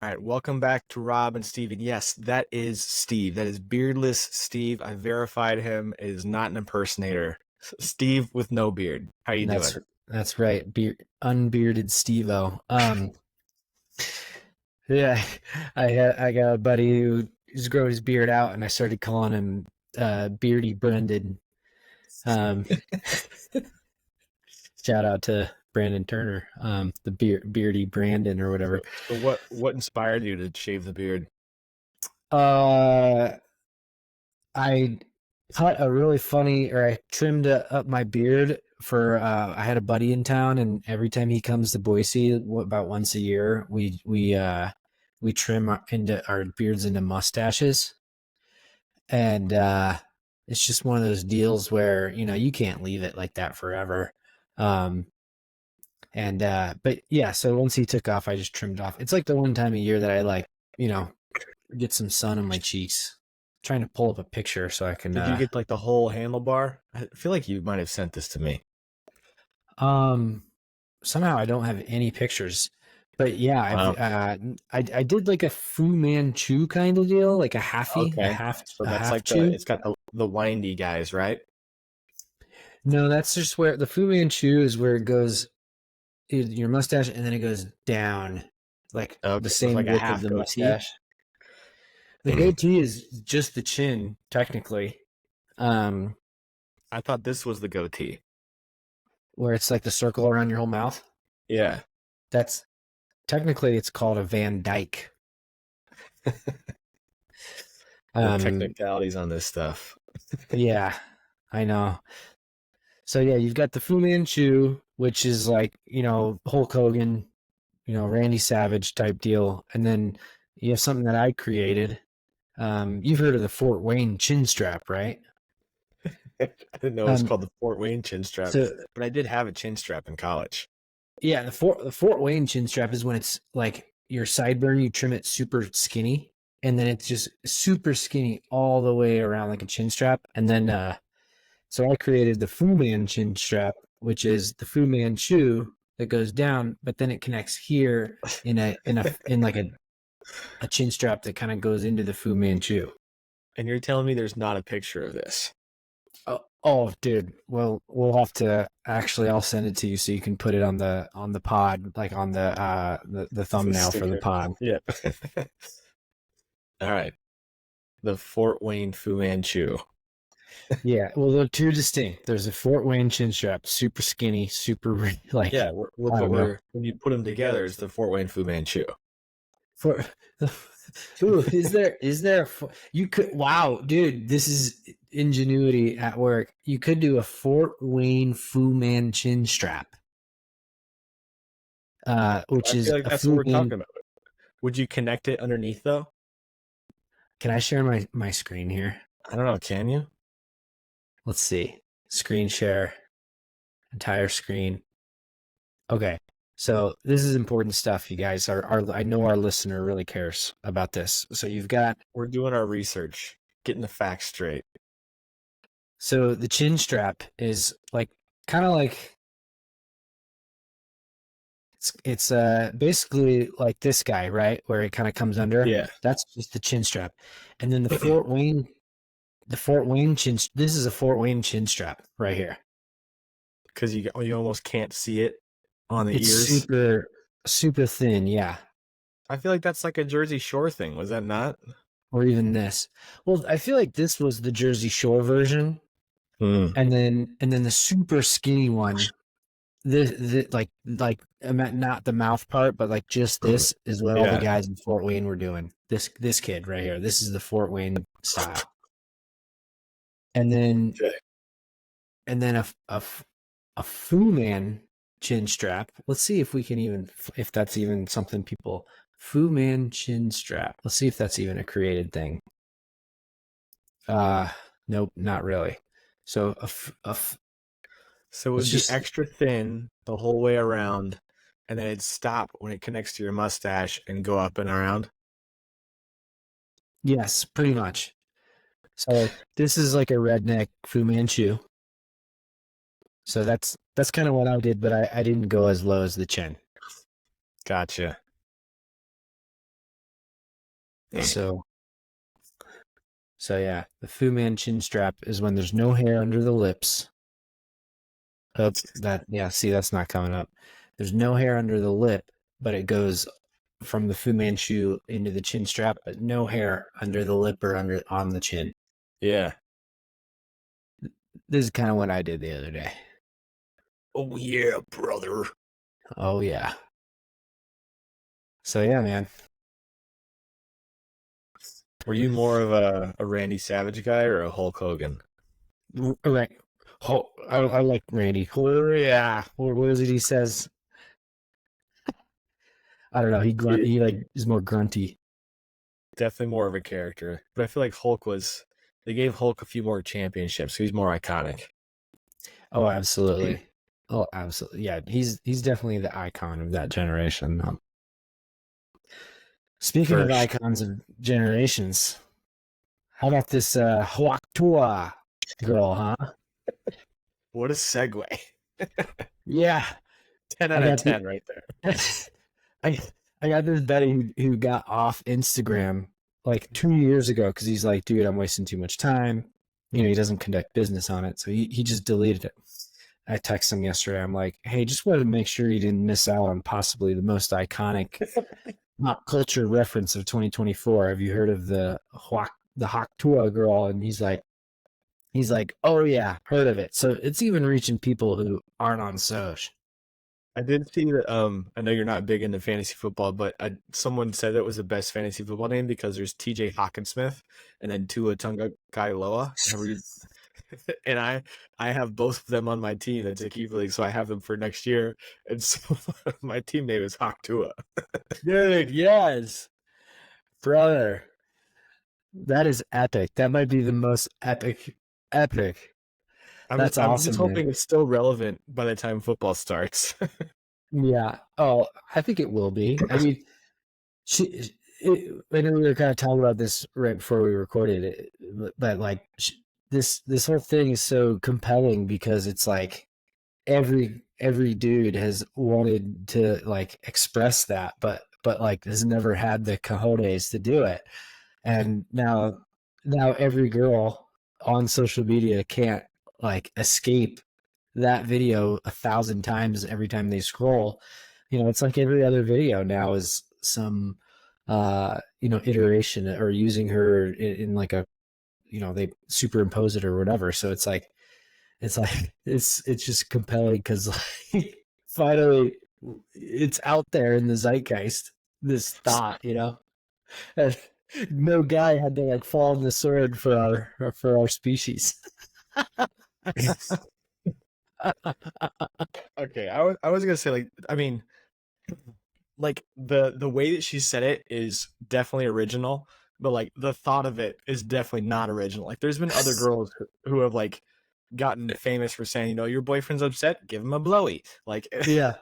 All right, welcome back to Rob and Steve. And yes, that is Steve. That is beardless Steve. I verified him. It is not an impersonator. Steve with no beard. How you That's doing? that's right. Unbearded Steve-O. Yeah, I got a buddy who just growing his beard out, and I started calling him Beardy Brendan. Um, Shout out to Brandon Turner, the Beardy Brandon or whatever. So what inspired you to shave the beard? Uh, I cut a really funny, or I trimmed up my beard for. I had a buddy in town, and every time he comes to Boise, about once a year, we trim into our beards into mustaches, and it's just one of those deals where you can't leave it like that forever. Um, and But yeah, so once he took off, I just trimmed off. It's like the one time a year that I you know get some sun on my cheeks. I'm trying to pull up a picture so I can Did you get like the whole handlebar? I feel like you might have sent this to me. um somehow I don't have any pictures. But yeah, Wow. I did like a Fu Manchu kind of deal, like Okay. So a that's half like the chew. it's got the windy guys, right? No, that's just where the Fu Manchu is, where it goes your mustache and then it goes down like the Okay. So it's same like a width of half the goatee. mustache. The goatee is just the chin, technically. Um, I thought this was the goatee. where it's like the circle around your whole mouth. Yeah. That's technically it's called a Van Dyke. The Um, technicalities on this stuff. yeah, I know. So yeah, you've got the Fu Manchu, which is like, Hulk Hogan, Randy Savage type deal. And then you have something that I created. You've heard of the Fort Wayne chin strap, right? I didn't know it was Um, called the Fort Wayne chin strap, so but I did have a chin strap in college. yeah, the Fort Wayne chin strap is when it's like your sideburn, you trim it super skinny, and then it's just super skinny all the way around like a chin strap. And then so I created the Fu Man chin strap, which is the Fu Manchu that goes down, but then it connects here in like a chin strap that kind of goes into the Fu Manchu. And you're telling me there's not a picture of this? Oh, dude. Well, we'll have to actually. I'll send it to you so you can put it on the pod, like on the It's a thumbnail for the sticker. pod. Yeah. All right. The Fort Wayne Fu Manchu. Yeah. Well, they're two distinct. There's a Fort Wayne chin strap, super skinny, super like Yeah, look I what don't know. we're when you put them together, it's the Fort Wayne Fu Manchu. For Ooh, you could wow, dude, this is ingenuity at work. You could do a Fort Wayne Fu Man chin strap, which I feel is like a that's what Fu we're Man. talking about. Would you connect it underneath though? Can I share my screen here? I don't know. Can you? Let's see. Screen share, entire screen. Okay. So this is important stuff, you guys. I know our listener really cares about this. So you've got We're doing our research, getting the facts straight. so the chin strap is like kind of like it's basically like this guy, right? Where it kind of comes under. Yeah, That's just the chin strap. And then the Fort Wayne chin this is a Fort Wayne chin strap right here. because you almost can't see it on the It's ears. super thin, yeah. I feel like that's like a Jersey Shore thing. Was that not? Or even this. Well, I feel like this was the Jersey Shore version, Hmm. and then the super skinny one. This not the mouth part, but like just this is what all the Yeah. guys in Fort Wayne were doing. This kid right here. This is the Fort Wayne style. And then Okay. and then a Fu Man chin strap. Let's see if we can even if that's even something people Fu Man chin strap. Let's see if that's even a created thing. Uh nope, not really. So So it let's would be just extra thin the whole way around, and then it'd stop when it connects to your mustache and go up and around. yes, pretty much. So this is like a redneck Fu Manchu. So that's kind of what I did, but I didn't go as low as the chin. Gotcha. So yeah, the Fu Man chin strap is when there's no hair under the lips. See, that's not coming up. There's no hair under the lip, but it goes from the Fu Manchu into the chin strap, but no hair under the lip or under on the chin. Yeah. This is kind of what I did the other day. Oh yeah, brother. Oh yeah. So yeah, man. Were you more of a Randy Savage guy or a Hulk Hogan? Right. I like Randy. Yeah. What is it he says? I don't know. He like is more grunty. Definitely more of a character. But I feel like they gave Hulk a few more championships, so he's more iconic. Oh, absolutely. Oh, absolutely. Yeah, he's definitely the icon of that generation. Speaking of First. icons of generations, how about this Tuah girl, huh? What a segue. Yeah, 10 I out of got 10 right there. I I got this buddy who got off Instagram like 2 years ago because he's like, dude, I'm wasting too much time. You know, he doesn't conduct business on it, so he just deleted it. I texted him yesterday. I'm like, hey, just wanted to make sure you didn't miss out on possibly the most iconic pop culture reference of 2024. Have you heard of the Haktua girl? And he's like, oh yeah, heard of it. So it's even reaching people who aren't on Soch. I did see that. I know you're not big into fantasy football, but someone said it was the best fantasy football name because there's TJ Hawkinsmith and then Tua Tagovailoa. And I have both of them on my team. It's a keeper league, so I have them for next year. And so my team name is Hawk Tua. Dude, yes, brother, that is epic. That might be the most epic. That's I'm just awesome, man. hoping it's still relevant by the time football starts. Yeah. Oh, I think it will be. I mean, I know we were kind of talking about this right before we recorded it, but like this whole thing is so compelling because it's like every dude has wanted to like express that, but like has never had the cojones to do it, and now every girl on social media can't like escape that video 1,000 times every time they scroll. You know, it's like every other video now is some iteration or using her in like a, they superimpose it or whatever. So it's just compelling because like, finally it's out there in the zeitgeist, this thought, and no guy had to like fall on the sword for our species. Okay, I was gonna say like I mean like the way that she said it is definitely original, but like the thought of it is definitely not original. Like there's been other girls who have like gotten famous for saying, your boyfriend's upset, give him a blowy. Like, Yeah.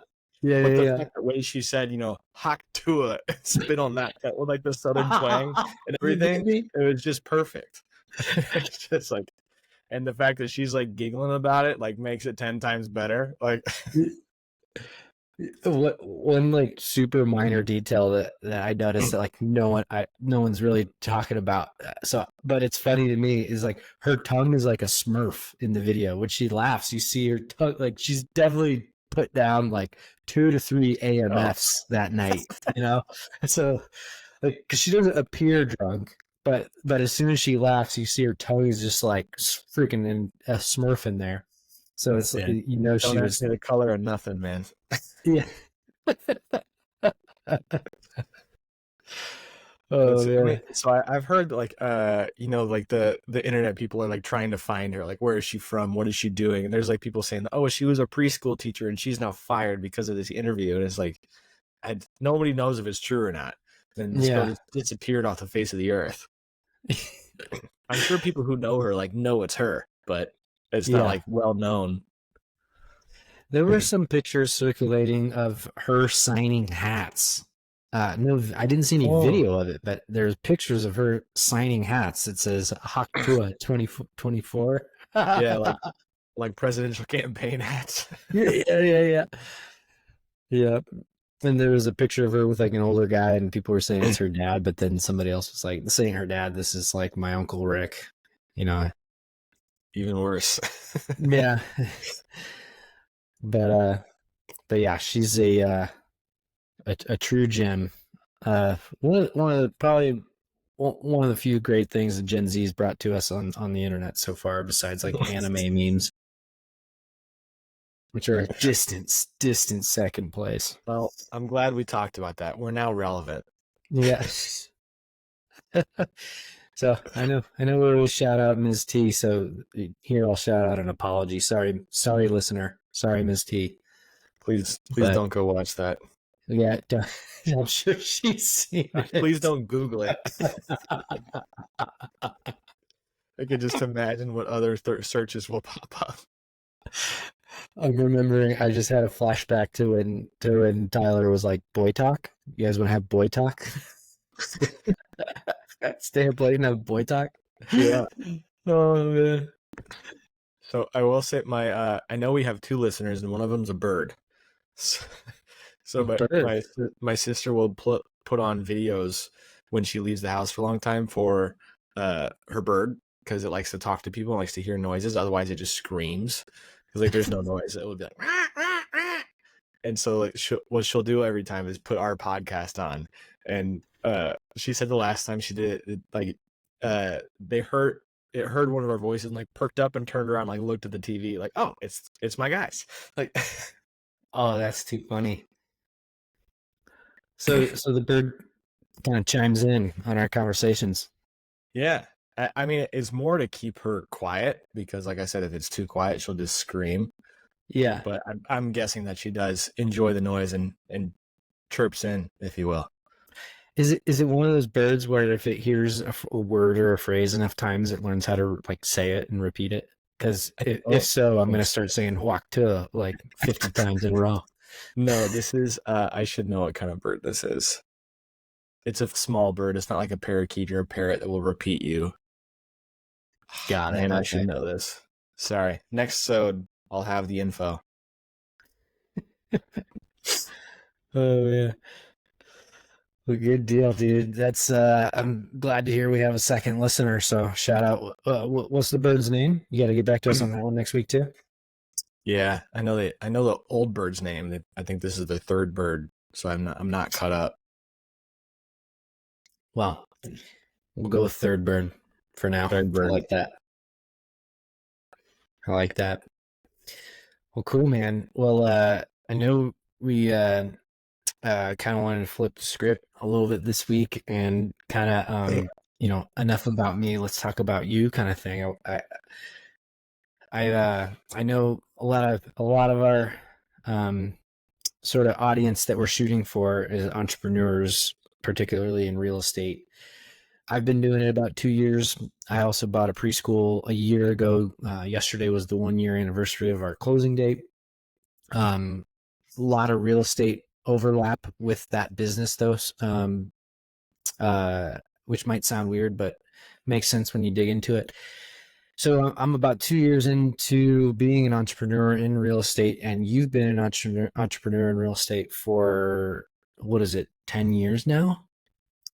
Yeah, but yeah, the yeah. fact the way she said, hawk to it, spit on that with like the southern twang and You get everything, me? it was just perfect. It's just like, and the fact that she's like giggling about it like makes it 10 times better. Like, What one like super minor detail that I noticed that like no one's really talking about. So, but it's funny to me is like her tongue is like a Smurf in the video. When she laughs, you see her tongue like she's definitely put down like 2 to 3 oh, AMFs that night. So like because she doesn't appear drunk, but as soon as she laughs, you see her tongue is just like freaking in a Smurf in there. So it's yeah. she Don't ask was me the color of nothing, man. yeah. That's Oh I mean, man. so I've heard like like the internet people are like trying to find her, like where is she from, what is she doing, and there's like people saying, oh, she was a preschool teacher and she's now fired because of this interview, and it's like nobody knows if it's true or not. And this girl Yeah. just disappeared off the face of the earth. I'm sure people who know her like know it's her, but it's not Yeah. like well known. There were some pictures circulating of her signing hats. No, I didn't see any Oh, video of it, but there's pictures of her signing hats. It says Haktua 2024. yeah, Yeah, like presidential campaign hats. yeah, yeah, yeah. Yeah. And there was a picture of her with like an older guy, and people were saying it's her dad, but then somebody else was like, "This ain't her dad. This is like my Uncle Rick." You know? Even worse. Yeah. But yeah, she's a true gem. One of the probably one of the few great things that Gen Z's brought to us on the internet so far, besides like anime memes, which are a distant second place. Well, I'm glad we talked about that. We're now relevant. Yes. So I know we will shout out Ms. T. So here I'll shout out an apology. Sorry, listener. Sorry, Ms. T. Please But don't go watch that. yeah, I'm sure she's seen Please it. don't Google it. I could just imagine what other searches will pop up. I'm remembering. I just had a flashback to when Tyler was like, "Boy talk. You guys want to have boy talk? Stay up late and have boy talk." Yeah. Oh man, So I will say I know we have two listeners and one of them's a bird. So, so bird. my sister will put on videos when she leaves the house for a long time for her bird because it likes to talk to people and likes to hear noises. Otherwise, it just screams because like there's no noise. It would be like "Rah, rah, rah." And so like what she'll do every time is put our podcast on. And she said the last time she did it, like they heard it heard one of our voices and like perked up and turned around, like looked at the TV, like, oh, it's my guys. Like Oh, that's too funny. So the bird kind of chimes in on our conversations. yeah. I mean, it's more to keep her quiet because, like I said, if it's too quiet, she'll just scream. Yeah. But I'm guessing that she does enjoy the noise and chirps in, if you will. Is it one of those birds where if it hears a word or a phrase enough times, it learns how to like say it and repeat it? Because if Oh, so, I'm oh, gonna start saying "huak to" like 50 times in a row. no, this is I should know what kind of bird this is. It's a small bird. It's not like a parakeet or a parrot that will repeat you. Got it. Man, I should Okay. know this. Sorry. Next sode, I'll have the info. Oh yeah. Well, good deal, dude. That's I'm glad to hear we have a second listener. So shout out. What's the bird's name? You got to get back to us on that one next week too. Yeah, I know the old bird's name. I think this is the third bird, so I'm not caught up. Well, we'll go with third bird for now. Third I bird. like that. I like that. Well, cool, man. Well, I know we kind of wanted to flip the script a little bit this week and kind of enough about me. Let's talk about you, kind of thing. I know a lot of our sort of audience that we're shooting for is entrepreneurs, particularly in real estate. I've been doing it about 2 years. I also bought a preschool a year ago. Yesterday was the 1 year anniversary of our closing date. A lot of real estate overlap with that business, though, uh, which might sound weird, but makes sense when you dig into it. So I'm about 2 years into being an entrepreneur in real estate, and you've been an entrepreneur in real estate for what is it, 10 years now?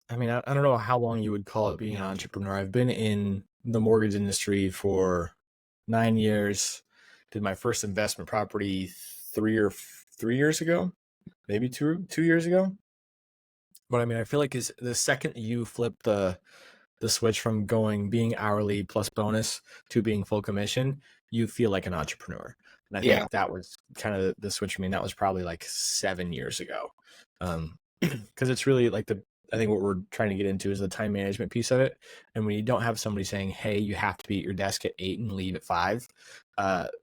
I mean, I don't know how long you would call it being an entrepreneur. I've been in the mortgage industry for 9 years. Did my first investment property 3 years ago, maybe 2 years ago. But I mean, I feel like is the second you flip the switch from being hourly plus bonus to being full commission, you feel like an entrepreneur. And I Yeah. think that was kind of the switch for me. And that was probably like 7 years ago. Because it's really like I think what we're trying to get into is the time management piece of it. And when you don't have somebody saying, hey, you have to be at your desk at 8 and leave at 5,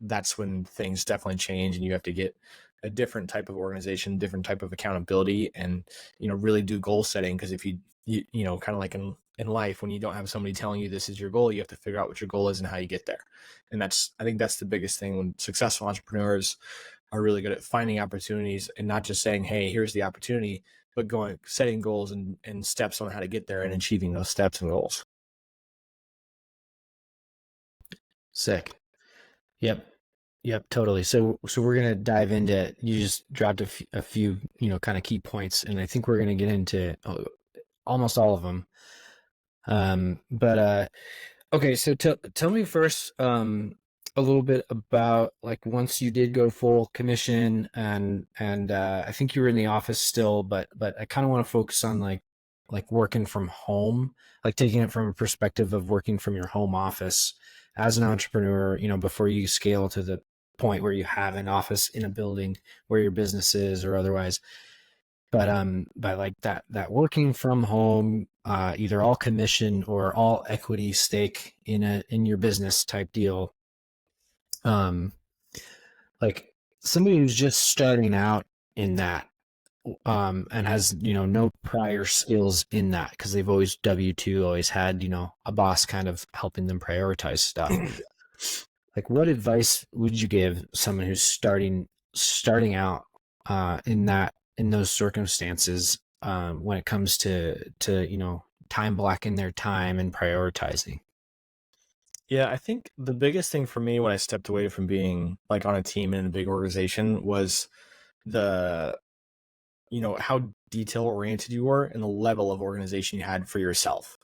that's when things definitely change and you have to get a different type of organization, different type of accountability, and really do goal setting. Because if you kind of like in life, when you don't have somebody telling you this is your goal, you have to figure out what your goal is and how you get there. And I think that's the biggest thing when successful entrepreneurs are really good at finding opportunities and not just saying, hey, here's the opportunity, but setting goals and steps on how to get there and achieving those steps and goals. Sick. Yep. Yep, totally. So we're gonna dive into. You just dropped a few, kind of key points, and I think we're gonna get into almost all of them. But Okay, so tell me first a little bit about like once you did go full commission and I think you were in the office still, but I kind of want to focus on like working from home, like taking it from a perspective of working from your home office as an entrepreneur, before you scale to the point where you have an office in a building where your business is or otherwise. But like that working from home, either all commission or all equity stake in your business type deal. Um, like somebody who's just starting out in that, and has no prior skills in that because they've always W-2, always had a boss kind of helping them prioritize stuff. Like, what advice would you give someone who's starting out in those circumstances, when it comes to time blocking their time and prioritizing? Yeah, I think the biggest thing for me when I stepped away from being like on a team in a big organization was the how detail oriented you were and the level of organization you had for yourself.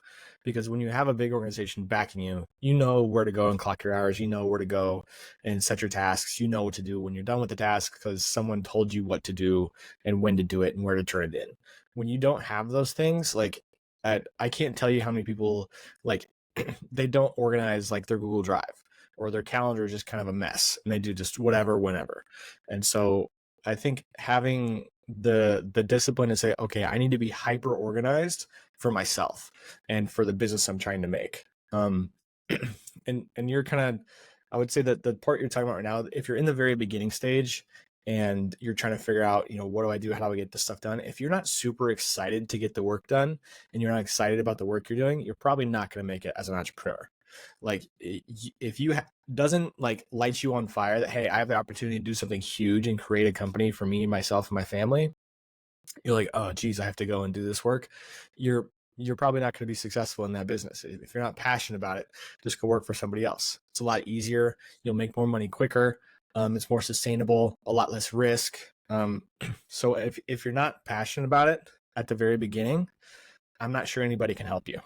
Because when you have a big organization backing you, you know where to go and clock your hours, you know where to go and set your tasks, you know what to do when you're done with the task because someone told you what to do and when to do it and where to turn it in. When you don't have those things, like I can't tell you how many people like they don't organize like their Google Drive or their calendar is just kind of a mess and they do just whatever whenever. And so I think having the discipline to say, okay, I need to be hyper organized for myself and for the business I'm trying to make. Um, and you're kind of, I would say that the part you're talking about right now, if you're in the very beginning stage and you're trying to figure out, what do I do? How do I get this stuff done? If you're not super excited to get the work done and you're not excited about the work you're doing, you're probably not going to make it as an entrepreneur. Like if you doesn't like light you on fire that, hey, I have the opportunity to do something huge and create a company for me, myself, and my family, you're like, oh geez, I have to go and do this work. You're probably not going to be successful in that business. If you're not passionate about it, just go work for somebody else. It's a lot easier. You'll make more money quicker. It's more sustainable, a lot less risk. So if you're not passionate about it at the very beginning, I'm not sure anybody can help you.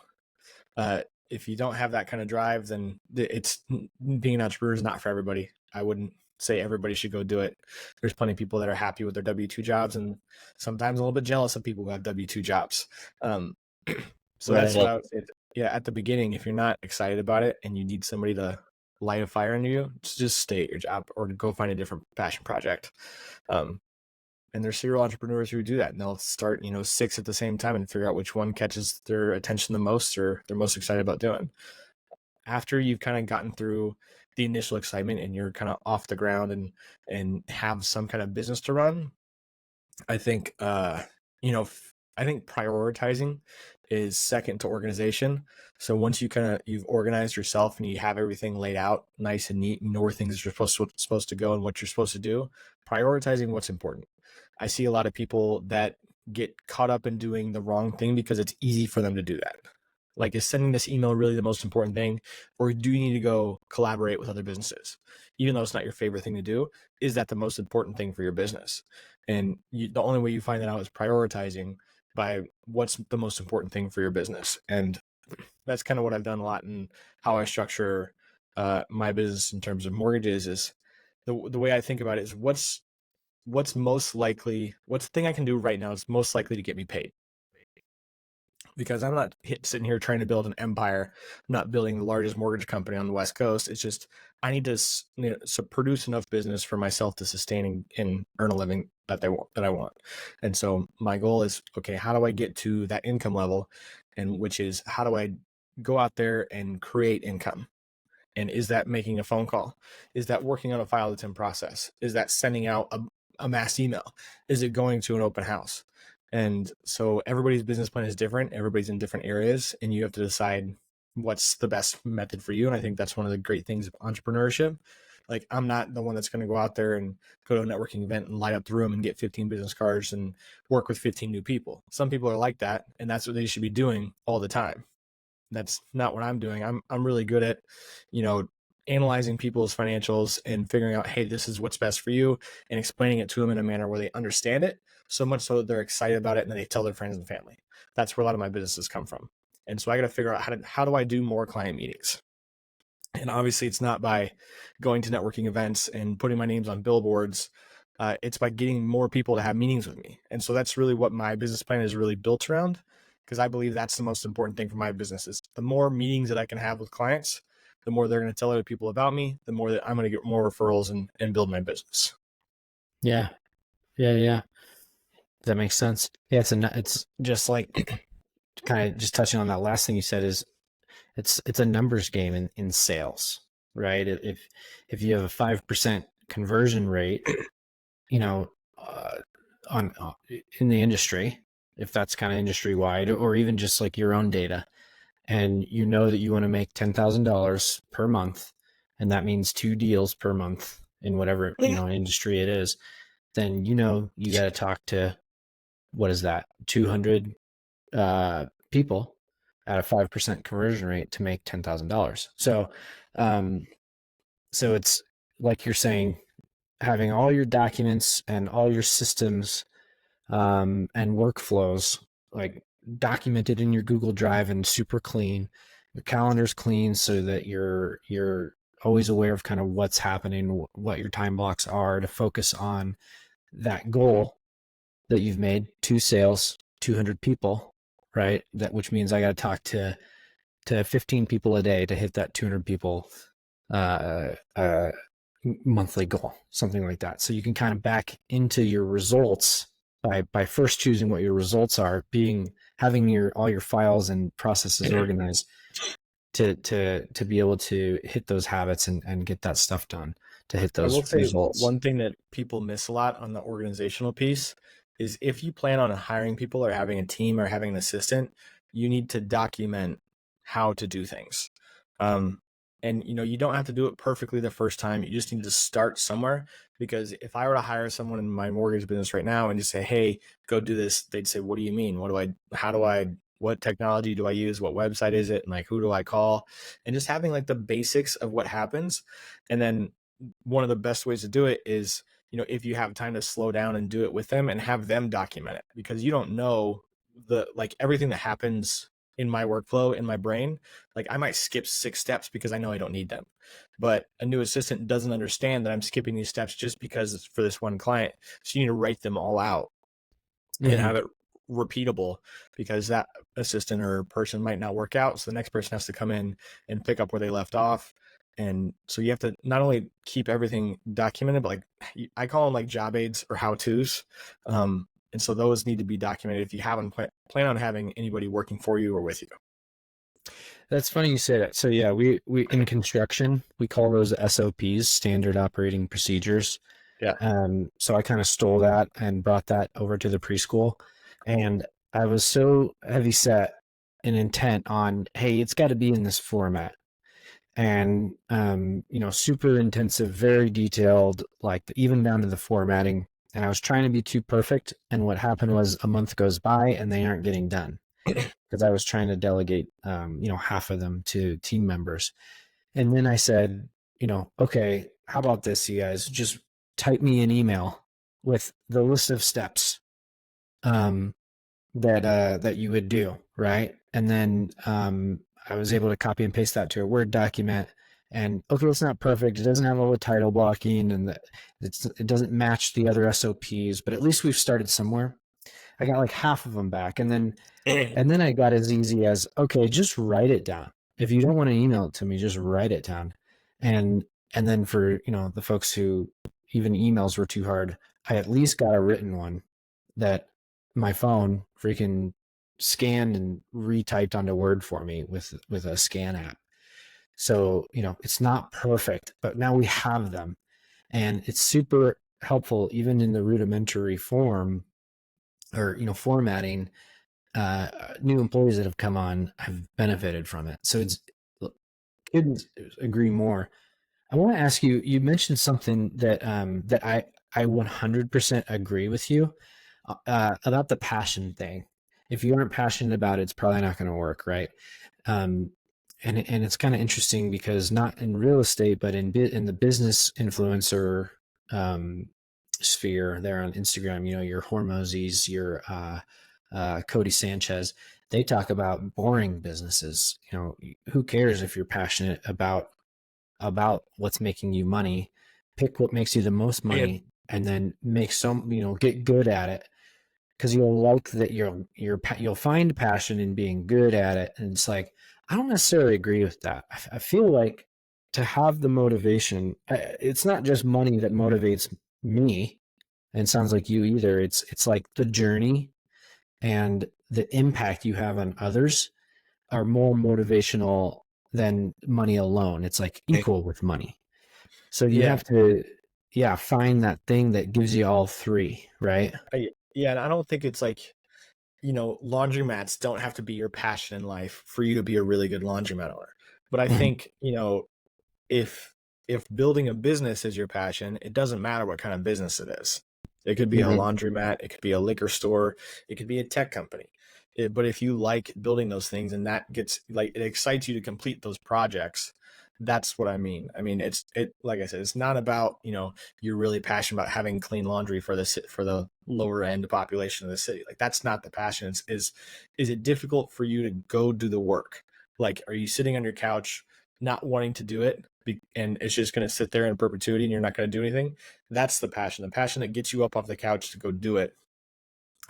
Uh, if you don't have that kind of drive, then it's being an entrepreneur is not for everybody. I wouldn't say everybody should go do it. There's plenty of people that are happy with their W-2 jobs and sometimes a little bit jealous of people who have W-2 jobs. Um, so that's what Right. I would say. Yeah, at the beginning, if you're not excited about it and you need somebody to light a fire under you, just stay at your job or go find a different passion project. Um, and there's serial entrepreneurs who do that and they'll start, 6 at the same time and figure out which one catches their attention the most or they're most excited about doing. After you've kind of gotten through the initial excitement and you're kind of off the ground and have some kind of business to run, I think I think prioritizing is second to organization. So once you've organized yourself and you have everything laid out nice and neat, you know where things are supposed to go and what you're supposed to do, prioritizing what's important. I see a lot of people that get caught up in doing the wrong thing because it's easy for them to do that. Like, is sending this email really the most important thing? Or do you need to go collaborate with other businesses? Even though it's not your favorite thing to do, is that the most important thing for your business? And the only way you find that out is prioritizing by what's the most important thing for your business. And that's kind of what I've done a lot in how I structure my business in terms of mortgages is the way I think about it is what's most likely, what's the thing I can do right now is most likely to get me paid, because I'm not sitting here trying to build an empire. I'm not building the largest mortgage company on the West Coast. It's just I need to produce enough business for myself to sustain and earn a living that I want. And so my goal is, okay, how do I get to that income level? And which is, how do I go out there and create income? And is that making a phone call? Is that working on a file that's in process? Is that sending out a mass email? Is it going to an open house? And so everybody's business plan is different. Everybody's in different areas, and you have to decide what's the best method for you. And I think that's one of the great things of entrepreneurship. Like, I'm not the one that's going to go out there and go to a networking event and light up the room and get 15 business cards and work with 15 new people. Some people are like that, and that's what they should be doing all the time. That's not what I'm doing. I'm really good at, you know, analyzing people's financials and figuring out, hey, this is what's best for you, and explaining it to them in a manner where they understand it, so much so that they're excited about it and then they tell their friends and family. That's where a lot of my businesses come from. And so I got to figure out how do I do more client meetings. And obviously, it's not by going to networking events and putting my names on billboards. It's by getting more people to have meetings with me. And so that's really what my business plan is really built around, because I believe that's the most important thing for my business is the more meetings that I can have with clients, the more they're going to tell other people about me, the more that I'm going to get more referrals and build my business. Yeah. Yeah. Yeah. That makes sense. Yeah. It's just like kind of just touching on that last thing you said is it's a numbers game in sales, right? If you have a 5% conversion rate, you know, uh, on in the industry, if that's kind of industry wide, or even just like your own data, and you know that you want to make $10,000 per month, and that means 2 deals per month in whatever industry it is, then you got to talk to, what is that, 200 people at a 5% conversion rate to make $10,000. Um, so it's like you're saying, having all your documents and all your systems and workflows like documented in your Google Drive and super clean. Your calendar's clean so that you're always aware of kind of what's happening, what your time blocks are to focus on that goal that you've made, 2 sales, 200 people, right? That which means I got to talk to 15 people a day to hit that 200 people uh, uh, monthly goal, something like that. So you can kind of back into your results by first choosing what your results are, having your all your files and processes organized to be able to hit those habits and get that stuff done to hit I those will say results. one thing that people miss a lot on the organizational piece is if you plan on hiring people or having a team or having an assistant, you need to document how to do things. Um, and you don't have to do it perfectly the first time. You just need to start somewhere, because if I were to hire someone in my mortgage business right now and just say, "Hey, go do this," they'd say, "What do you mean? What technology do I use? What website is it? And like, who do I call?" And just having like the basics of what happens, and then one of the best ways to do it is, if you have time to slow down and do it with them and have them document it, because you don't know everything that happens in my workflow in my brain. Like I might skip 6 steps because I know I don't need them, but a new assistant doesn't understand that I'm skipping these steps just because it's for this one client. So you need to write them all out and Mm-hmm. have it repeatable, because that assistant or person might not work out. So the next person has to come in and pick up where they left off. And so you have to not only keep everything documented, but like I call them like job aids or how to's. And so those need to be documented if you haven't plan on having anybody working for you or with you. That's funny you say that. So yeah, we in construction we call those SOPs, standard operating procedures. Yeah. So I kind of stole that and brought that over to the preschool, and I was so heavy set and intent on, hey, it's got to be in this format, and super intensive, very detailed, like even down to the formatting. And I was trying to be too perfect, and what happened was a month goes by and they aren't getting done because I was trying to delegate, half of them to team members. And then I said, okay, how about this, you guys? Just type me an email with the list of steps um, that you would do, right? And then I was able to copy and paste that to a Word document. And okay, it's not perfect. It doesn't have all the title blocking, and it doesn't match the other SOPs. But at least we've started somewhere. I got like half of them back, and then I got as easy as, okay, just write it down. If you don't want to email it to me, just write it down. And and then for, the folks who even emails were too hard, I at least got a written one that my phone freaking scanned and retyped onto Word for me with a scan app. So, it's not perfect, but now we have them. And it's super helpful even in the rudimentary form or, formatting. New employees that have come on have benefited from it. So it's couldn't agree more. I want to ask you. You mentioned something that I 100% agree with you about the passion thing. If you aren't passionate about it, it's probably not going to work, right? Um, and it's kind of interesting because not in real estate, but in the business influencer um, sphere there on Instagram, your Hormozis, your Cody Sanchez, they talk about boring businesses. Who cares if you're passionate about what's making you money? Pick what makes you the most And money, and then get good at it, because you'll like that you'll find passion in being good at it. And it's like, I don't necessarily agree with that. I feel like to have the motivation, it's not just money that motivates me, and sounds like you either. It's like the journey and the impact you have on others are more motivational than money alone. It's like equal with money. So you yeah, have to, yeah, find that thing that gives you all three, right? yeah, and I don't think it's like, laundromats don't have to be your passion in life for you to be a really good laundromat owner. But I Mhm. think, if building a business is your passion, it doesn't matter what kind of business it is. It could be a Mhm. laundromat, it could be a liquor store, it could be a tech company. But if you like building those things and that gets like it excites you to complete those projects, that's what I mean. I mean, it like I said, it's not about, you're really passionate about having clean laundry for the lower end population of the city. Like that's not the passion. Is it difficult for you to go do the work? Like, are you sitting on your couch not wanting to do it and it's just going to sit there in perpetuity and you're not going to do anything? That's the passion that gets you up off the couch to go do it.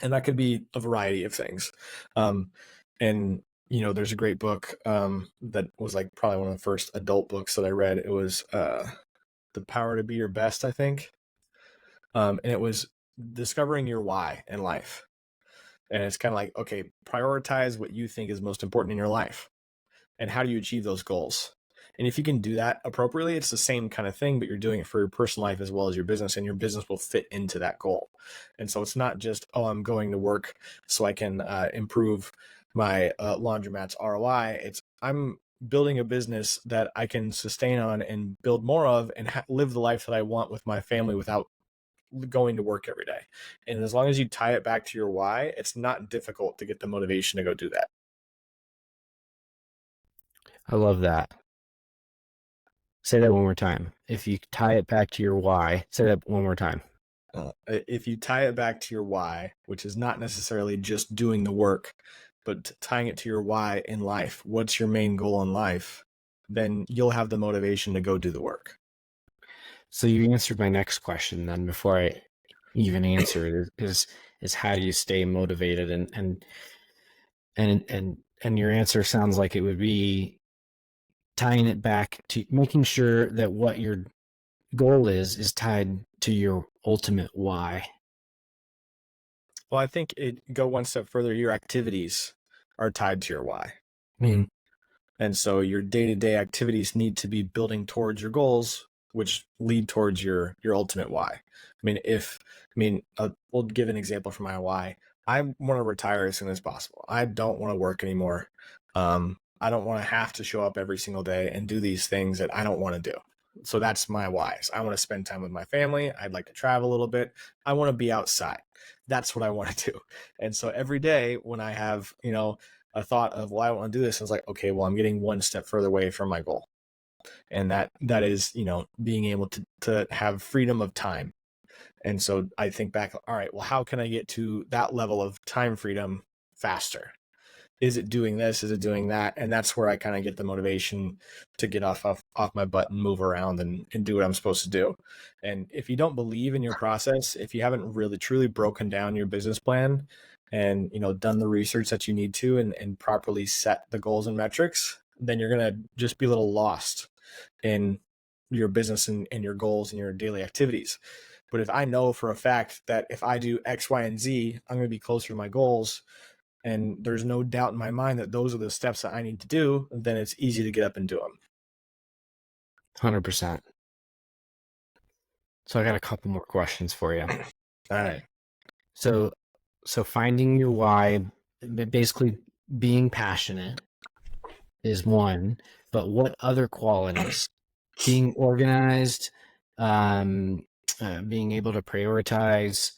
And that could be a variety of things. um, and there's a great book that was like probably one of the first adult books that I read. It was The Power to Be Your Best, I think. And it was discovering your why in life. And it's kind of like, okay, prioritize what you think is most important in your life and how do you achieve those goals. And if you can do that appropriately, it's the same kind of thing, but you're doing it for your personal life as well as your business, and your business will fit into that goal. And so it's not just, oh, I'm going to work so I can improve my laundromat's ROI. It's I'm building a business that I can sustain on and build more of and live the life that I want with my family without going to work every day. And as long as you tie it back to your why, it's not difficult to get the motivation to go do that. I love that. Say that one more time. If you tie it back to your why, say that one more time. If you tie it back to your why, which is not necessarily just doing the work, but tying it to your why in life, what's your main goal in life, then you'll have the motivation to go do the work. So you answered my next question then before I even answer it, is how do you stay motivated? And your answer sounds like it would be tying it back to making sure that what your goal is tied to your ultimate why. Well, I think it go one step further. Your activities are tied to your why. Mm, And so your day-to-day activities need to be building towards your goals, which lead towards your ultimate why. We'll give an example for my why. I want to retire as soon as possible. I don't want to work anymore. I don't want to have to show up every single day and do these things that I don't want to do. So that's my whys. I want to spend time with my family. I'd like to travel a little bit. I want to be outside. That's what I want to do. And so every day when I have, a thought of, well, I want to do this, and it's like, okay, well, I'm getting one step further away from my goal. And that is, being able to have freedom of time. And so I think back, all right, well, how can I get to that level of time freedom faster? Is it doing this? Is it doing that? And that's where I kind of get the motivation to get off my butt and move around and do what I'm supposed to do. And if you don't believe in your process, if you haven't really truly broken down your business plan and done the research that you need to and properly set the goals and metrics, then you're gonna just be a little lost in your business and your goals and your daily activities. But if I know for a fact that if I do X, Y, and Z, I'm going to be closer to my goals, and there's no doubt in my mind that those are the steps that I need to do, then it's easy to get up and do them. 100%. So I got a couple more questions for you. All right. So, so finding your why, basically being passionate is one, but what other qualities? Being organized, um, being able to prioritize,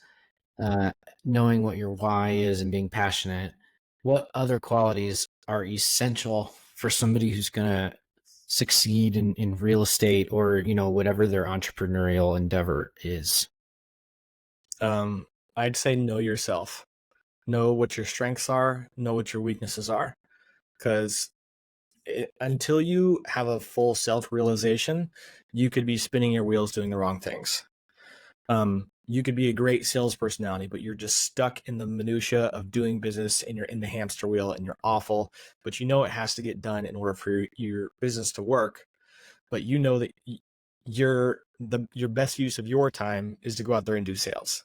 uh, knowing what your why is, and being passionate. What other qualities are essential for somebody who's going to succeed in real estate or, whatever their entrepreneurial endeavor is? Um, I'd say know yourself. Know what your strengths are, know what your weaknesses are. Because until you have a full self realization, you could be spinning your wheels doing the wrong things. You could be a great sales personality, but you're just stuck in the minutia of doing business and you're in the hamster wheel and you're awful, but you know it has to get done in order for your business to work. But you know that your best use of your time is to go out there and do sales.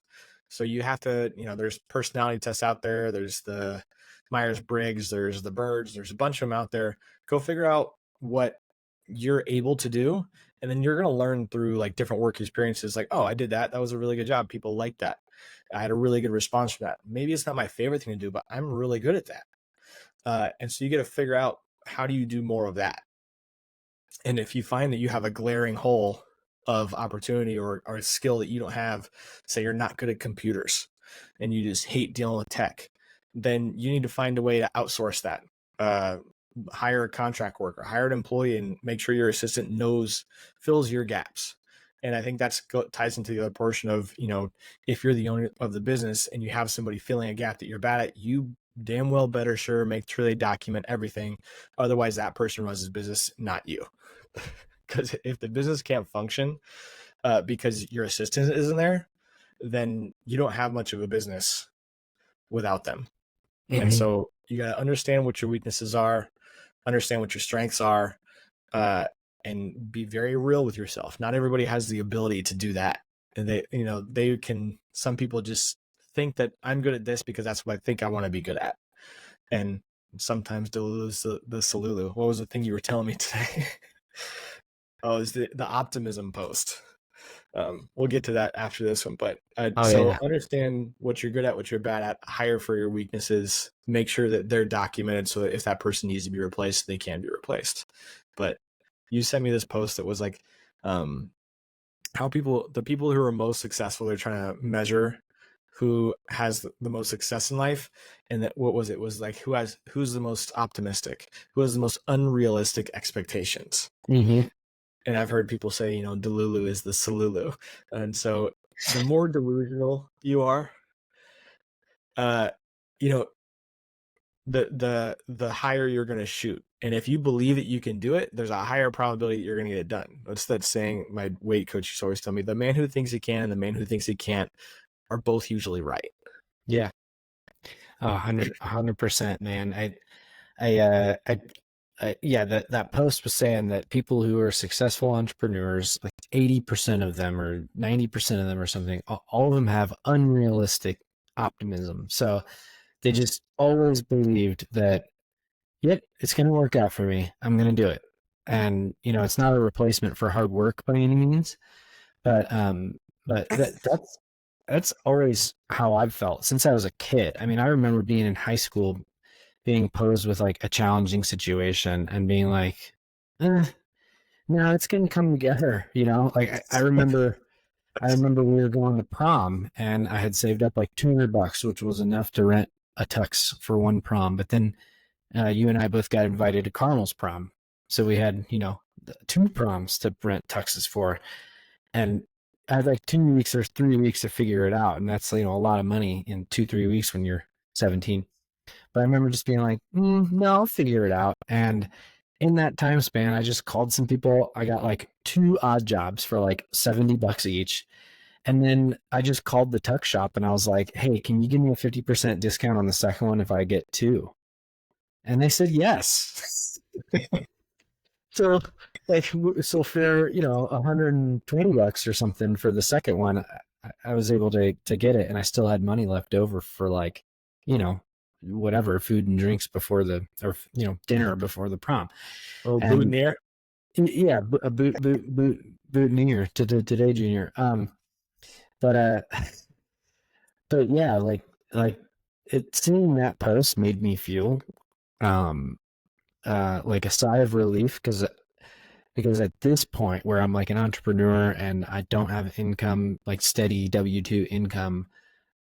So you have to, there's personality tests out there. There's the Myers-Briggs, there's the Birds, there's a bunch of them out there. Go figure out what you're able to do. And then you're going to learn through like different work experiences. Like, oh, I did that. That was a really good job. People liked that. I had a really good response from that. Maybe it's not my favorite thing to do, but I'm really good at that. And so you get to figure out, how do you do more of that? And if you find that you have a glaring hole of opportunity or a skill that you don't have, say you're not good at computers and you just hate dealing with tech, then you need to find a way to outsource that. Hire a contract worker, hire an employee, and make sure your assistant fills your gaps. And I think that's ties into the other portion of, if you're the owner of the business and you have somebody filling a gap that you're bad at, you damn well better make sure they document everything. Otherwise, that person runs his business, not you. Because if the business can't function because your assistant isn't there, then you don't have much of a business without them. Mm-hmm. And so you got to understand what your weaknesses are, understand what your strengths are, and be very real with yourself. Not everybody has the ability to do that. And some people just think that I'm good at this because that's what I think I want to be good at. And sometimes Delulu's the Salulu. What was the thing you were telling me today? Oh, it's the optimism post. We'll get to that after this one, but understand what you're good at, what you're bad at, hire for your weaknesses, make sure that they're documented so that if that person needs to be replaced, they can be replaced. But you sent me this post that was like, how the people who are most successful, they're trying to measure who has the most success in life. And that, what was it? It was like, who's the most optimistic, who has the most unrealistic expectations. Mm-hmm. And I've heard people say, Delulu is the Salulu. And so the more delusional you are, the higher you're going to shoot. And if you believe that you can do it, there's a higher probability that you're going to get it done. That's that saying my weight coach used to always tell me: the man who thinks he can and the man who thinks he can't are both usually right. Yeah. 100%, man. That post was saying that people who are successful entrepreneurs, like 80% of them or 90% of them or something, all of them have unrealistic optimism. So they just always believed that, yep, it's going to work out for me. I'm going to do it. And, it's not a replacement for hard work by any means, but that's always how I've felt since I was a kid. I mean, I remember being in high school, being posed with like a challenging situation and being like, no, it's going to come together. Like I remember we were going to prom and I had saved up like $200, which was enough to rent a tux for one prom. But then you and I both got invited to Carmel's prom. So we had, 2 proms to rent tuxes for. And I had like 2 weeks or 3 weeks to figure it out. And that's, a lot of money in 2-3 weeks when you're 17. But I remember just being like, no, I'll figure it out. And in that time span, I just called some people. I got like 2 odd jobs for like $70 each. And then I just called the tuck shop and I was like, hey, can you give me a 50% discount on the second one if I get 2? And they said yes. So for, $120 or something for the second one, I was able to get it, and I still had money left over for like, whatever food and drinks before dinner before the prom. Oh, boutonniere. Yeah, a boutonniere to today junior. But yeah, like seeing that post made me feel like a sigh of relief because at this point where I'm like an entrepreneur and I don't have income, like steady W-2 income,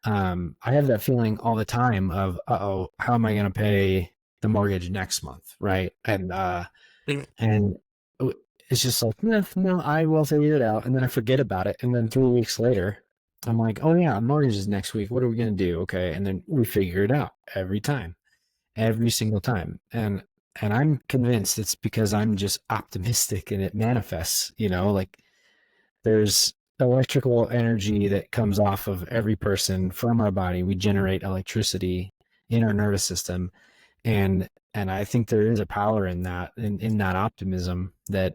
I have that feeling all the time of, how am I going to pay the mortgage next month, right? Mm. And it's just like, no, I will figure it out. And then I forget about it. And then 3 weeks later, I'm like, oh yeah, mortgage is next week. What are we going to do? Okay. And then we figure it out every time, every single time. And I'm convinced it's because I'm just optimistic and it manifests, like there's electrical energy that comes off of every person from our body. We generate electricity in our nervous system. And I think there is a power in that, in that optimism that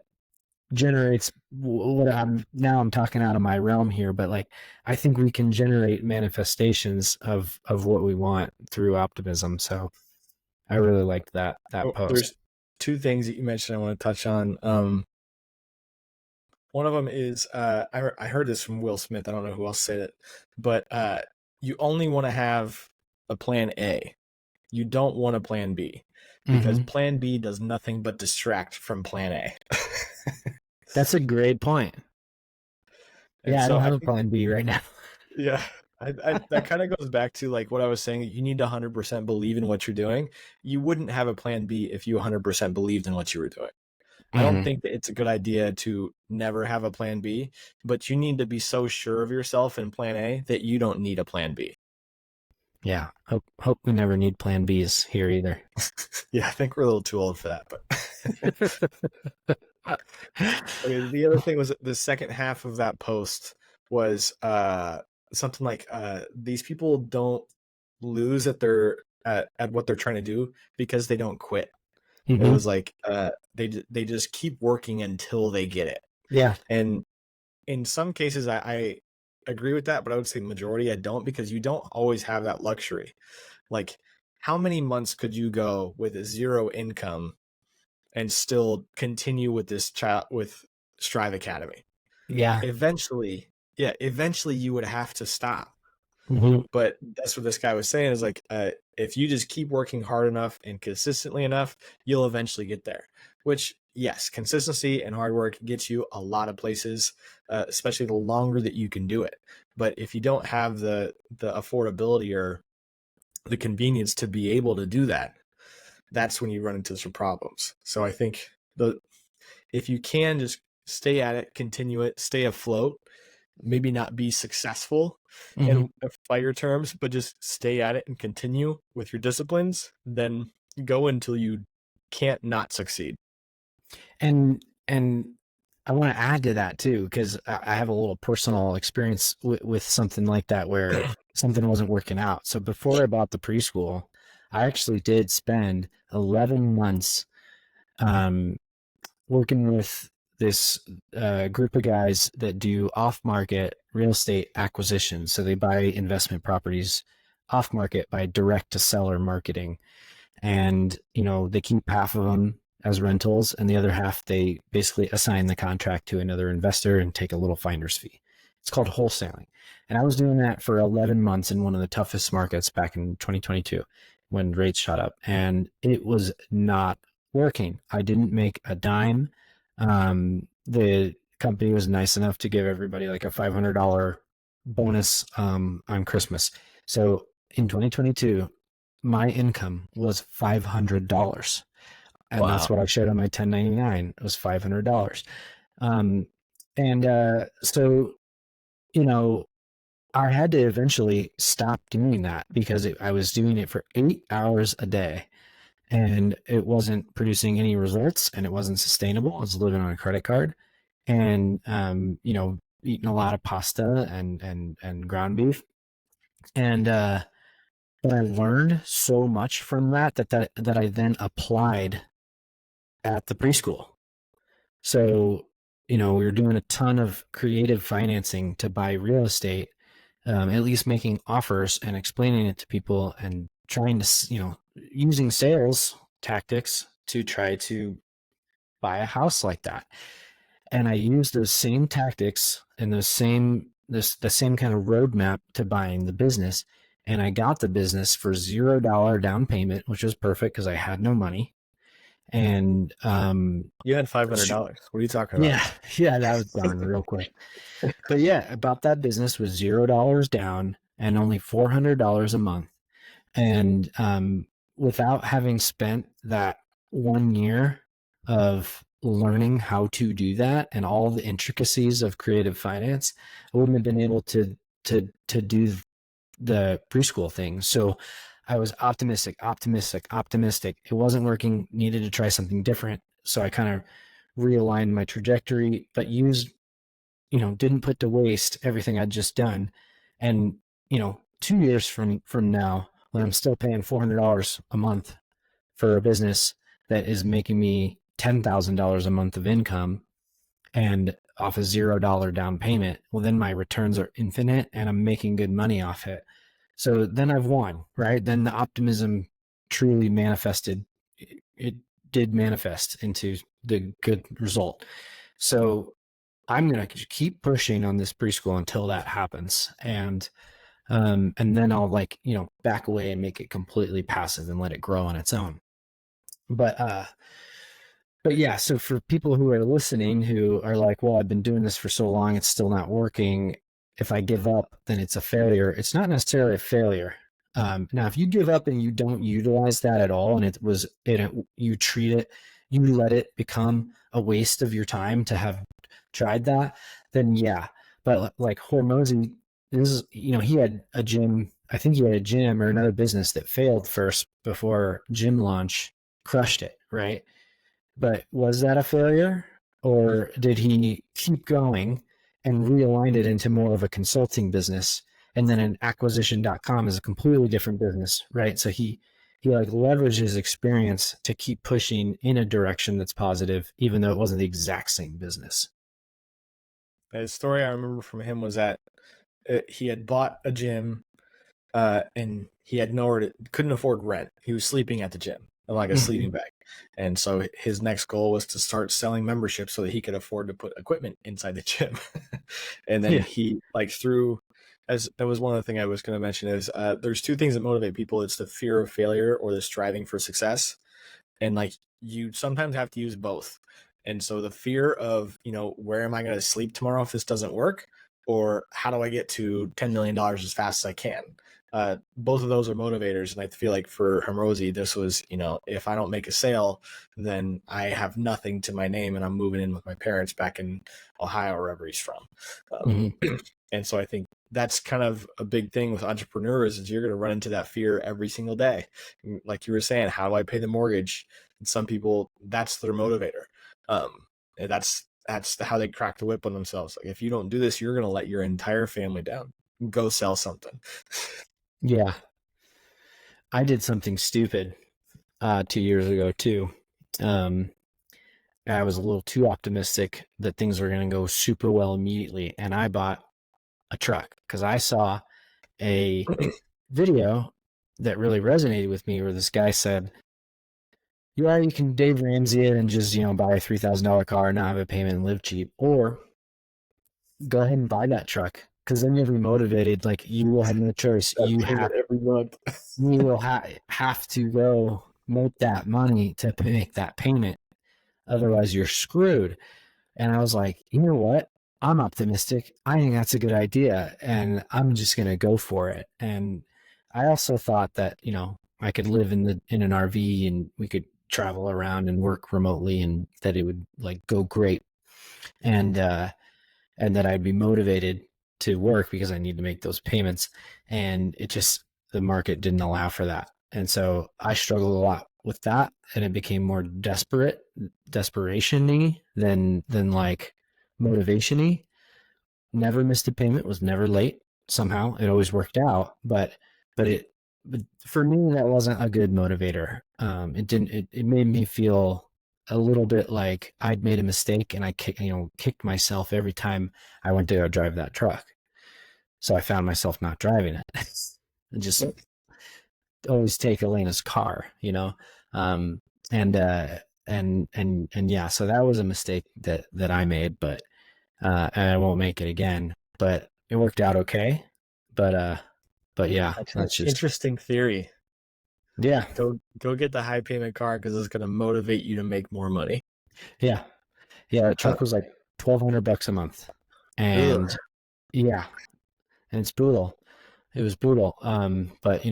generates what I'm talking out of my realm here, but like I think we can generate manifestations of what we want through optimism. So I really liked that Oh, post. there's two things that you mentioned I want to touch on. One of them is I heard this from Will Smith. I don't know who else said it, but you only want to have a plan A. You don't want a plan B because Mm-hmm. plan B does nothing but distract from plan A. That's a great point. And Yeah, I so don't I have a think, plan B right now. yeah, I that kind of goes back to like what I was saying. You need to 100% believe in what you're doing. You wouldn't have a plan B if you 100% believed in what you were doing. I don't Mm-hmm. think that it's a good idea to never have a plan B, but you need to be so sure of yourself in plan A that you don't need a plan B. Yeah, hope we never need plan Bs here either. Yeah, I think we're a little too old for that, but okay, the other thing was the second half of that post was something like these people don't lose at what they're trying to do because they don't quit. It Mm-hmm. was like they just keep working until they get it. Yeah. And in some cases I agree with that, but I would say majority I don't, because you don't always have that luxury. Like, how many months could you go with a zero income and still continue with this child with Strive Academy? Yeah. Eventually, yeah, eventually you would have to stop. Mm-hmm. But that's what this guy was saying is like, if you just keep working hard enough and consistently enough, you'll eventually get there. Which, yes, consistency and hard work gets you a lot of places, especially the longer that you can do it. But if you don't have the affordability or the convenience to be able to do that, that's when you run into some problems. So I think the if you can just stay at it, continue it, stay afloat, maybe not be successful Mm-hmm. in fire terms, but just stay at it and continue with your disciplines, then go until you can't not succeed. And I want to add to that too, because I have a little personal experience with something like that where something wasn't working out. So before I bought the preschool, I actually did spend 11 months um, working with this group of guys that do off market real estate acquisition. So they buy investment properties off market by direct to seller marketing. And they keep half of them as rentals, and the other half they basically assign the contract to another investor and take a little finder's fee. It's called wholesaling. And I was doing that for 11 months in one of the toughest markets back in 2022 when rates shot up, and it was not working. I didn't make a dime. The company was nice enough to give everybody like a $500 bonus on Christmas. So in 2022, my income was $500. And that's Wow. what I showed on my 1099. It was $500. Um, and you know, I had to eventually stop doing that because I was doing it for 8 hours a day and it wasn't producing any results and it wasn't sustainable. I was living on a credit card and, eating a lot of pasta and ground beef. And, but I learned so much from that I then applied at the preschool. So, we were doing a ton of creative financing to buy real estate, at least making offers and explaining it to people and trying to, using sales tactics to try to buy a house like that. And I used those same tactics and the same kind of roadmap to buying the business. And I got the business for $0 down payment, which was perfect because I had no money. And You had $500. What are you talking about? yeah, yeah, that was gone real quick. But yeah, I bought that business with $0 down and only $400 a month. And without having spent that 1 year of learning how to do that and all the intricacies of creative finance, I wouldn't have been able to do the preschool thing. So I was optimistic. It wasn't working, needed to try something different. So I kind of realigned my trajectory, but didn't put to waste everything I'd just done. And, 2 years from now, when I'm still paying $400 a month for a business that is making me $10,000 a month of income and off a $0 down payment, well, then my returns are infinite and I'm making good money off it. So then I've won, right? Then the optimism truly manifested. It did manifest into the good result. So I'm going to keep pushing on this preschool until that happens. And then I'll back away and make it completely passive and let it grow on its own. But yeah, so for people who are listening who are like, well, I've been doing this for so long, it's still not working. If I give up, then it's a failure. It's not necessarily a failure. Now, if you give up and you don't utilize that at all, and you treat it, you let it become a waste of your time to have tried that, then yeah. But like Hormozy, he had a gym. I think he had a gym or another business that failed first before gym launch crushed it, right? But was that a failure? Or did he keep going and realign it into more of a consulting business? And then an acquisition.com is a completely different business, right? So he like leveraged his experience to keep pushing in a direction that's positive, even though it wasn't the exact same business. The story I remember from him was that he had bought a gym, and he had couldn't afford rent. He was sleeping at the gym in like a sleeping bag. And so his next goal was to start selling memberships so that he could afford to put equipment inside the gym. And then Yeah. he like through as that was one of the things I was going to mention is there's two things that motivate people. It's the fear of failure or the striving for success. And like you sometimes have to use both. And so the fear of, where am I going to sleep tomorrow if this doesn't work? Or how do I get to $10 million as fast as I can? Both of those are motivators. And I feel like for Hamrozi, this was, if I don't make a sale, then I have nothing to my name and I'm moving in with my parents back in Ohio or wherever he's from. Mm-hmm. And so I think that's kind of a big thing with entrepreneurs is you're going to run into that fear every single day. Like you were saying, how do I pay the mortgage? And some people, that's their motivator. And that's how they crack the whip on themselves. Like if you don't do this, you're going to let your entire family down. Go sell something. Yeah. I did something stupid 2 years ago too. Um, I was a little too optimistic that things were going to go super well immediately, and I bought a truck because I saw a video that really resonated with me where this guy said, "Yeah, you can Dave Ramsey it and just buy a $3,000 car and not have a payment and live cheap, or go ahead and buy that truck because then you'll be motivated. Like you will have no choice. That payment every month. You will have to go make that money to make that payment. Otherwise, you're screwed." And I was like, you know what? I'm optimistic. I think that's a good idea. And I'm just going to go for it. And I also thought that, I could live in an RV and we could travel around and work remotely and that it would like go great. And that I'd be motivated to work because I need to make those payments. And the market didn't allow for that. And so I struggled a lot with that, and it became more desperation-y than like motivation-y. Never missed a payment, was never late. Somehow it always worked out, but for me that wasn't a good motivator. It didn't. It made me feel a little bit like I'd made a mistake, and I kicked myself every time I went to go drive that truck. So I found myself not driving it. And just always take Elena's car, um, and and yeah, so that was a mistake that I made, but and I won't make it again. But it worked out okay. But yeah, That's an that's just interesting theory. yeah, Go get the high payment car because it's going to motivate you to make more money. yeah, yeah. The truck was like $1,200 a month, Ugh. and yeah, and it's brutal. It was brutal. But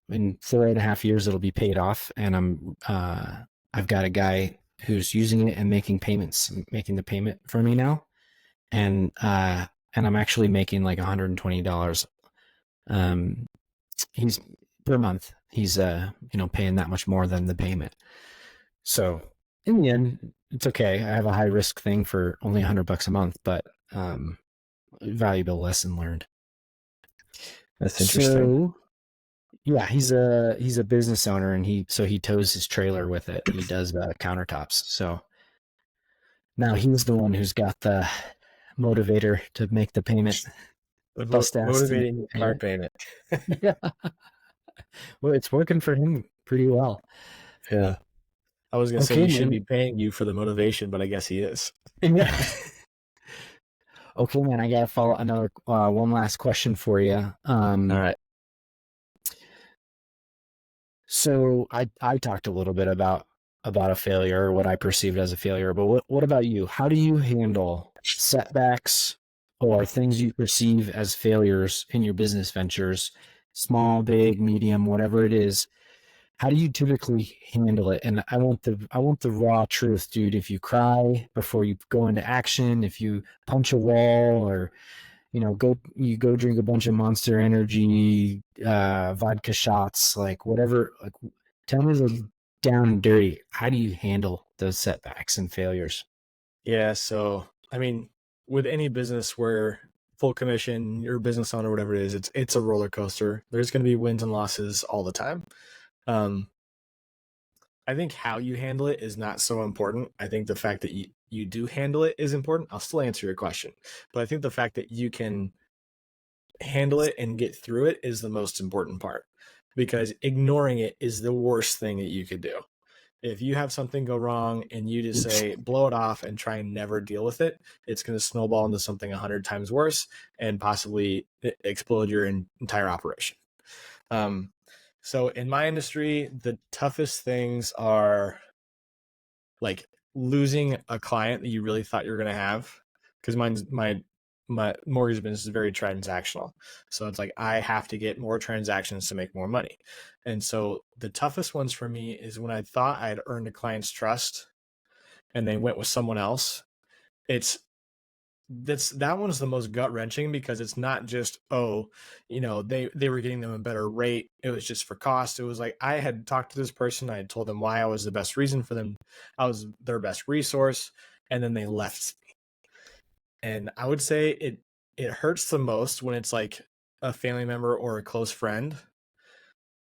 in 4.5 years it'll be paid off, and I've got a guy who's using it and making payments, making the payment for me now, and I'm actually making like $120. Um, he's per month. He's paying that much more than the payment. So in the end, it's okay. I have a high risk thing for only $100 a month, but valuable lesson learned. That's interesting. So yeah, he's a business owner, and he tows his trailer with it. He does countertops. So now he's the one who's got the motivator to make the payment, The bust ass to make motivating the car payment. payment. Yeah, well, it's working for him pretty well. Yeah. I was gonna say Okay, he should be man. paying you for the motivation, but I guess he is. Yeah. Okay, man. I gotta follow another one last question for you. All right. So I talked a little bit about a failure, or what I perceived as a failure, but what about you? How do you handle setbacks or things you perceive as failures in your business ventures, small, big, medium, whatever it is? How do you typically handle it? And I want the raw truth, dude. If you cry before you go into action, if you punch a wall, or go drink a bunch of Monster Energy, vodka shots, like whatever. Like, tell me the down and dirty. How do you handle those setbacks and failures? Yeah, so I mean, with any business where full commission, you're a business owner, whatever it is, it's a roller coaster. There's going to be wins and losses all the time. Um, I think how you handle it is not so important. I think the fact that you do handle it is important. I'll still answer your question, but I think the fact that you can handle it and get through it is the most important part, because ignoring it is the worst thing that you could do. If you have something go wrong and you just say blow it off and try and never deal with it, it's going to snowball into something 100 times worse and possibly explode your entire operation. Um, so in my industry, the toughest things are like losing a client that you really thought you were going to have, because my mortgage business is very transactional. So it's like I have to get more transactions to make more money. And so the toughest ones for me is when I thought I had earned a client's trust and they went with someone else. It's that one's the most gut wrenching, because it's not just, oh, they were getting them a better rate. It was just for cost. It was like I had talked to this person, I had told them why I was the best reason for them, I was their best resource, and then they left. And I would say it hurts the most when it's like a family member or a close friend,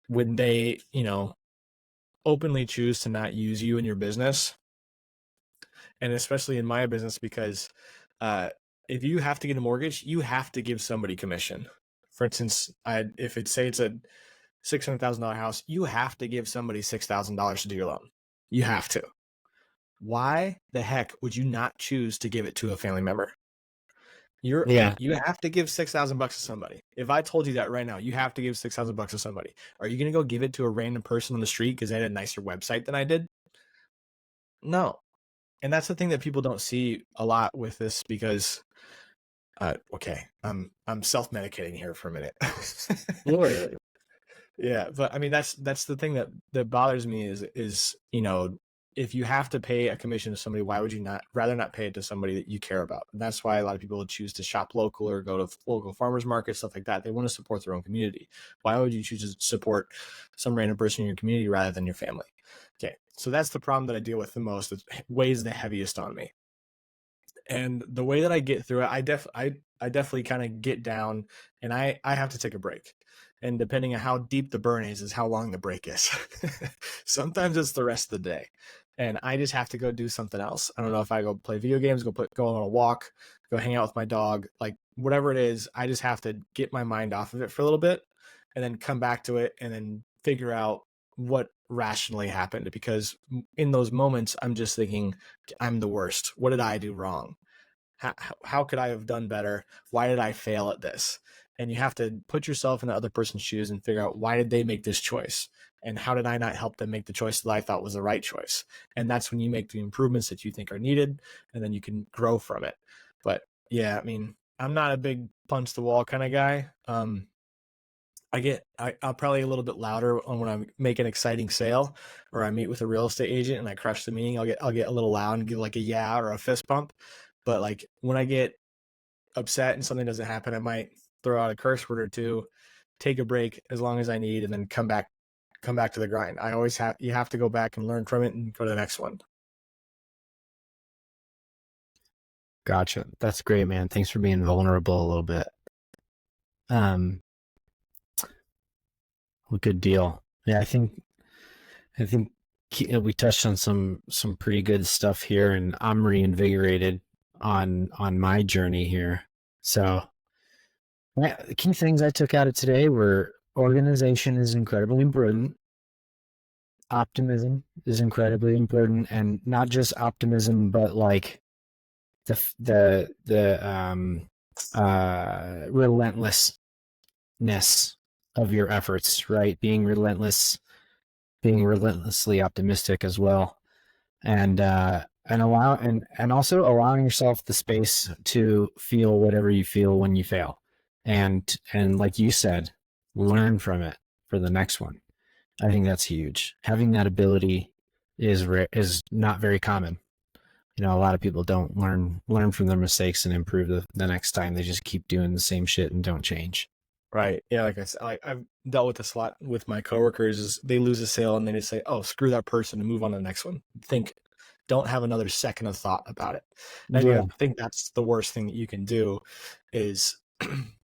when they openly choose to not use you in your business. And especially in my business, because uh, if you have to get a mortgage, you have to give somebody commission. For instance, if it's say it's a $600,000 house, you have to give somebody $6,000 to do your loan. You have to. Why the heck would you not choose to give it to a family member? Yeah, You have to give $6,000 to somebody. If I told you that right now, you have to give $6,000 to somebody. Are you gonna go give it to a random person on the street because they had a nicer website than I did? No. And that's the thing that people don't see a lot with this, because okay, I'm self-medicating here for a minute. Lord. Yeah, but I mean that's the thing that bothers me is if you have to pay a commission to somebody, why would you not rather not pay it to somebody that you care about? And that's why a lot of people would choose to shop local or go to local farmers markets, stuff like that. They want to support their own community. Why would you choose to support some random person in your community rather than your family? Okay, so that's the problem that I deal with the most. It weighs the heaviest on me. And the way that I get through it, I definitely kind of get down, and I have to take a break. And depending on how deep the burn is how long the break is. Sometimes it's the rest of the day, and I just have to go do something else. I don't know if I go play video games, go on a walk, go hang out with my dog, like whatever it is. I just have to get my mind off of it for a little bit, and then come back to it, and then figure out what rationally happened. Because in those moments, I'm just thinking, I'm the worst. What did I do wrong? How could I have done better? Why did I fail at this? And you have to put yourself in the other person's shoes and figure out, why did they make this choice? And how did I not help them make the choice that I thought was the right choice? And that's when you make the improvements that you think are needed, and then you can grow from it. But yeah, I mean, I'm not a big punch the wall kind of guy. I'll probably a little bit louder on when I make an exciting sale or I meet with a real estate agent and I crush the meeting. I'll get a little loud and give like a yeah or a fist pump. But like when I get upset and something doesn't happen, I might throw out a curse word or two, take a break as long as I need, and then come back to the grind. I always have you have to go back and learn from it and go to the next one. Gotcha. That's great, man. Thanks for being vulnerable a little bit. Um, well, good deal. Yeah, I think we touched on some pretty good stuff here, and I'm reinvigorated on my journey here. So, yeah, the key things I took out of today were organization is incredibly important. Optimism is incredibly important, and not just optimism, but like the relentlessness of your efforts, right? Being relentlessly optimistic as well, and also allowing yourself the space to feel whatever you feel when you fail, and like you said, learn from it for the next one. I think that's huge. Having that ability is not very common. A lot of people don't learn from their mistakes and improve the next time. They just keep doing the same shit and don't change. Right. Yeah, like I said, I've dealt with this a lot with my coworkers. Is they lose a sale and they just say, "Oh, screw that person," and move on to the next one. Don't have another second of thought about it. And Yeah, I think that's the worst thing that you can do, is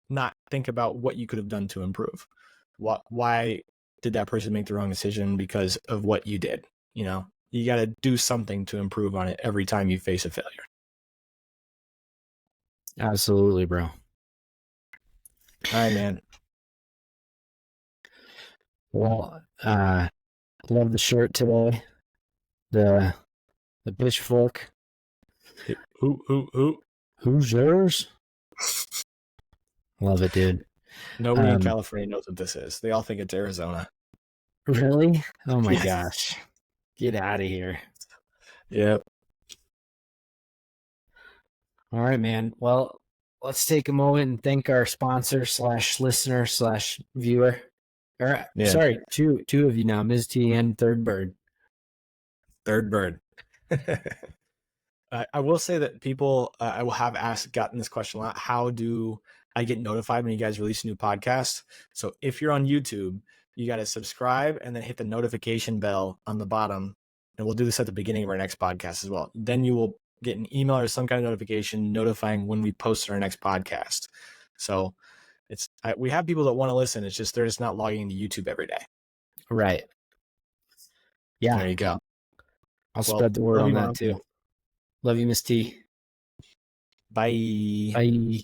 not think about what you could have done to improve. Why did that person make the wrong decision because of what you did? You got to do something to improve on it every time you face a failure. absolutely, bro. All right, man. Well, love the shirt today. The the pitchfork. Who? Who's yours? Love it, dude. Nobody in Um, California knows what this is. They all think it's Arizona. really? Oh my Yes. gosh. Get out of here. Yep. All right, man. Well, let's take a moment and thank our sponsor slash listener slash viewer. Or Yeah. sorry, two of you now, Ms. T and Third Bird. Third bird. I will say that people, I will have gotten this question a lot. How do I get notified when you guys release a new podcast? So if you're on YouTube, you got to subscribe and then hit the notification bell on the bottom. And we'll do this at the beginning of our next podcast as well. Then you will get an email or some kind of notification notifying when we post our next podcast. So we have people that want to listen. It's just they're just not logging into YouTube every day. Right. Yeah. There you go. I'll Well, spread the word love on you, that Mom. too. Love you, Miss T. Bye. Bye.